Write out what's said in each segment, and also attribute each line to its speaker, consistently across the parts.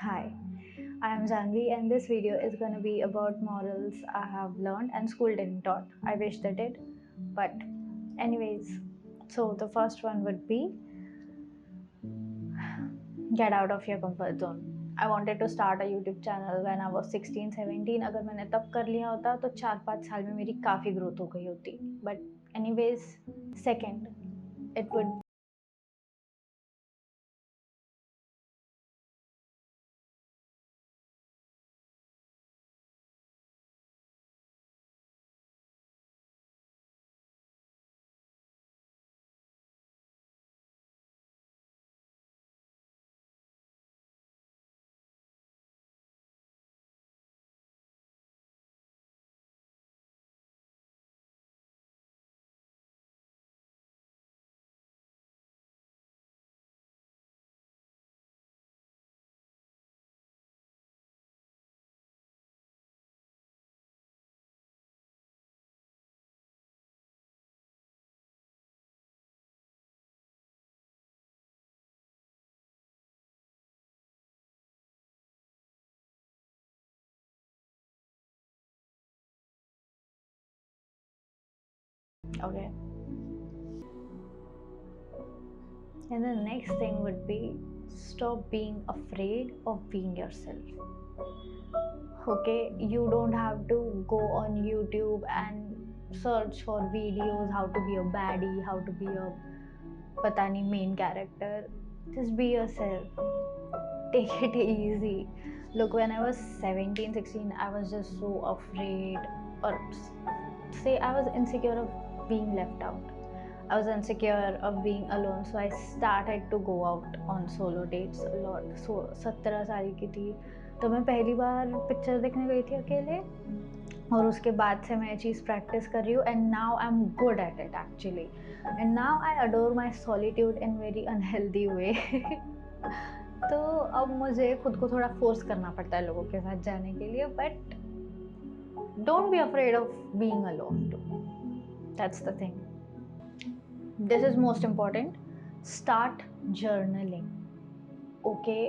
Speaker 1: Hi, I am Janvi, and this video is going to be about morals I have learned and school didn't taught. I wish they did, but anyways, so the first one would be get out of your comfort zone. I wanted to start a YouTube channel when I was 16, 17. अगर मैंने तब कर लिया होता तो 4-5 साल में मेरी काफ़ी ग्रोथ हो गई होती. But anyways, second, it would okay. And the next thing would be stop being afraid of being yourself. Okay, you don't have to go on YouTube and search for videos how to be a baddie, how to be a patani main character. Just be yourself. Take it easy. Look, when I was 17, 16, I was just so afraid, or say I was insecure of being left out. I was insecure of being alone, so I started to go out on solo dates a lot. So 17 साल की थी तो मैं पहली बार picture देखने गई थी अकेले, और उसके बाद से मैं ये चीज़ प्रैक्टिस कर रही हूँ, and now I am good at it actually, and now I adore my solitude in very unhealthy वे. तो अब मुझे खुद को थोड़ा फोर्स करना पड़ता है लोगों के साथ जाने के लिए, but don't be afraid of being alone too. That's the thing. This is most important. Start journaling. Okay,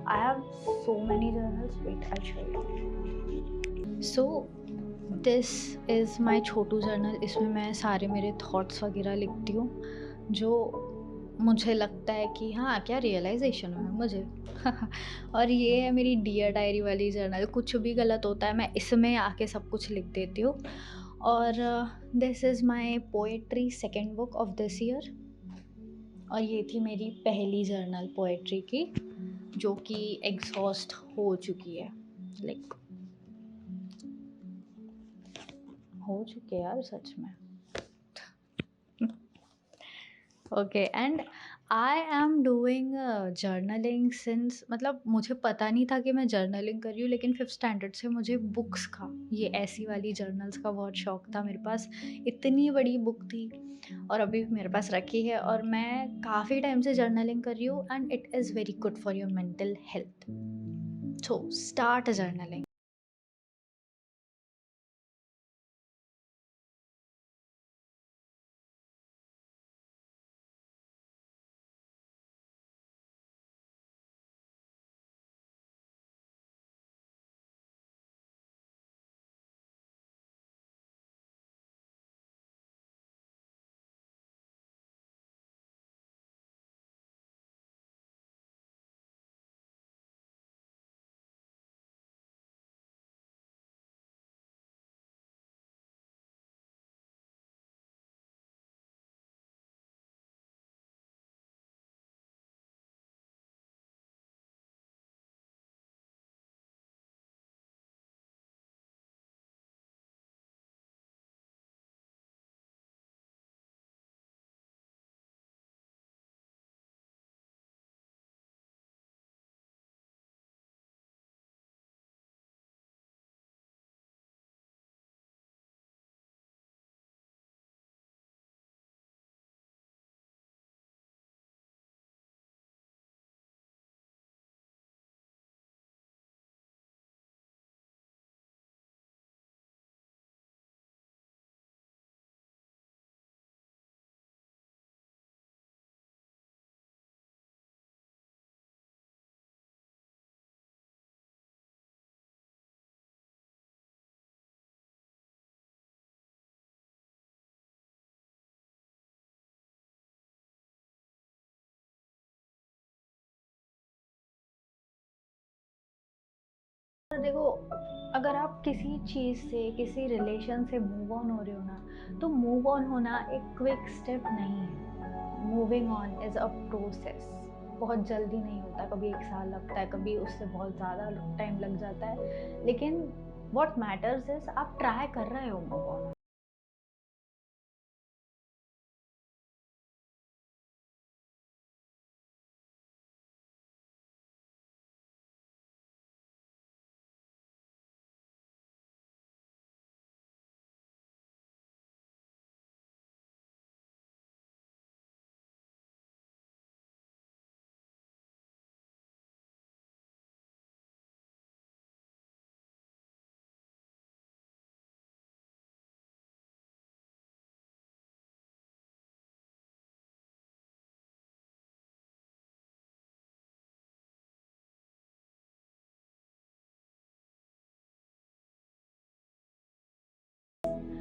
Speaker 1: I have so many journals. Wait, I'll show you. So this is my Chhotu journal. इसमें मैं सारे मेरे thoughts वगैरह लिखती हूँ जो मुझे लगता है कि हाँ क्या रियलाइजेशन हुआ है मुझे. और ये है मेरी डियर डायरी वाली जर्नल. कुछ भी गलत होता है मैं इसमें आके सब कुछ लिख देती हूँ. और this is my poetry second book of this year. और ये थी मेरी पहली जर्नल पोएट्री की जो कि एग्जॉस्ट हो चुकी है. लाइक हो चुके यार सच में. Okay, and I am doing journaling since, मतलब मुझे पता नहीं था कि मैं जर्नलिंग कर रही हूँ, लेकिन 5th स्टैंडर्ड से मुझे बुक्स का, ये ऐसी वाली जर्नल्स का बहुत शौक था. मेरे पास इतनी बड़ी बुक थी और अभी भी मेरे पास रखी है, और मैं काफ़ी टाइम से जर्नलिंग कर रही हूँ, and it is very good for your mental health. So start journaling. देखो, अगर आप किसी चीज़ से, किसी रिलेशन से मूव ऑन हो रहे हो ना, तो मूव ऑन होना एक क्विक स्टेप नहीं है। Moving on is a process. बहुत जल्दी नहीं होता, कभी 1 साल लगता है, कभी उससे बहुत ज़्यादा टाइम लग जाता है। लेकिन व्हाट मैटर्स इज़ आप ट्राई कर रहे हो move on.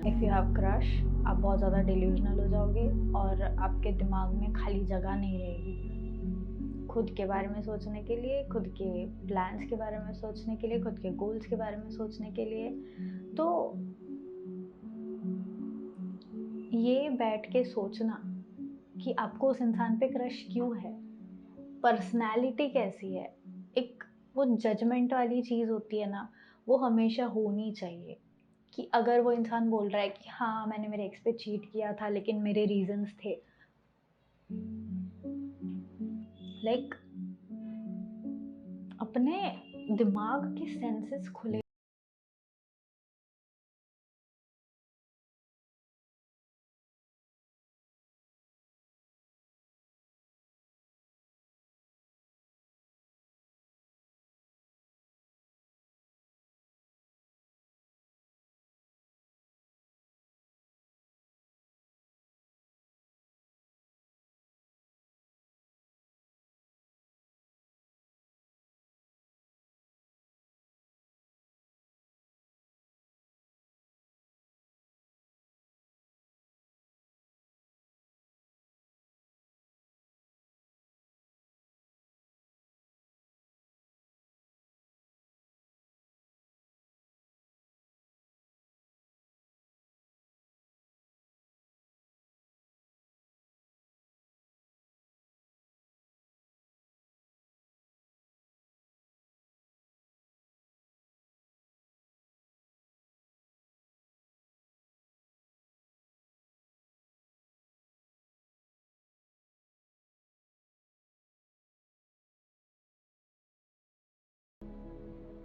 Speaker 1: If you have crush, आप बहुत ज़्यादा डिल्यूजनल हो जाओगे और आपके दिमाग में खाली जगह नहीं रहेगी खुद के बारे में सोचने के लिए, खुद के प्लान्स के बारे में सोचने के लिए, खुद के गोल्स के बारे में सोचने के लिए। तो ये बैठ के सोचना कि आपको उस इंसान पे क्रश क्यों है, पर्सनैलिटी कैसी है, एक वो जजमेंट वाली चीज़ होती है ना, वो हमेशा होनी चाहिए। कि अगर वो इंसान बोल रहा है कि हाँ, मैंने मेरे एक्स पे चीट किया था लेकिन मेरे रीज़न्स थे। लाइक अपने दिमाग के सेंसेस खुले।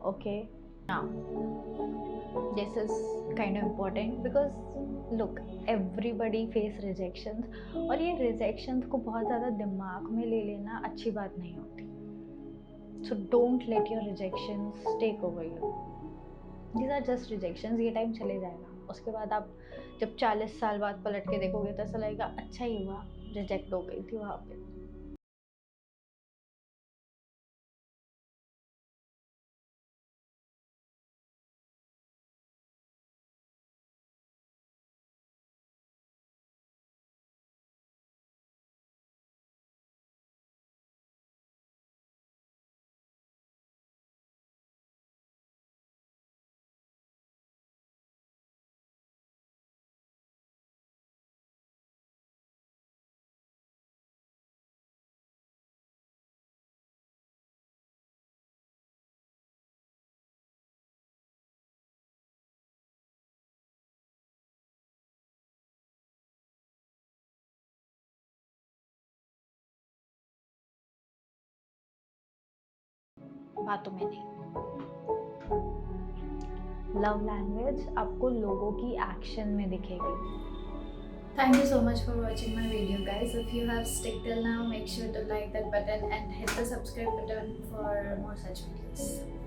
Speaker 1: Okay, now this is kind of important because look, everybody face rejections और ये रिजेक्शंस को बहुत ज़्यादा दिमाग में ले लेना अच्छी बात नहीं होती। So don't let your rejections take over you. These are just rejections, ये टाइम चले जाएगा। उसके बाद आप जब 40 साल बाद पलट के देखोगे तो ऐसा लगेगा अच्छा ही हुआ रिजेक्ट हो गई थी वहाँ पे। बातों में नहीं, लव लैंग्वेज आपको लोगों की एक्शन में दिखेगी।
Speaker 2: Thank you so much for watching my video, guys. If you have stick till now, make sure to like that button and hit the subscribe button for more such videos.